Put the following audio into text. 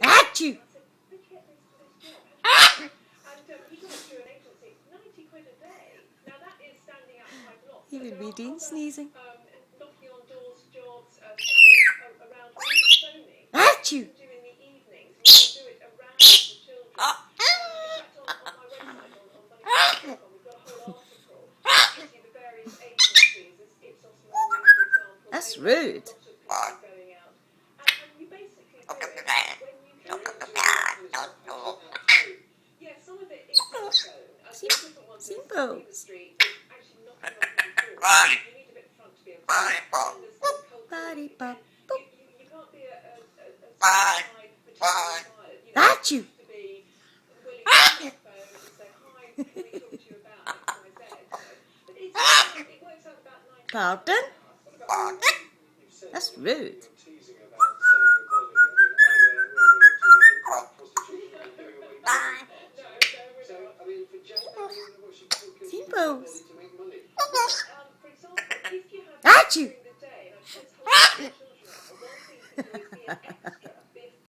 Achoo! He would be doing sneezing. Achoo! That's rude. Simples. Body pop. Achoo! Pardon? That's rude. Simples. Achoo!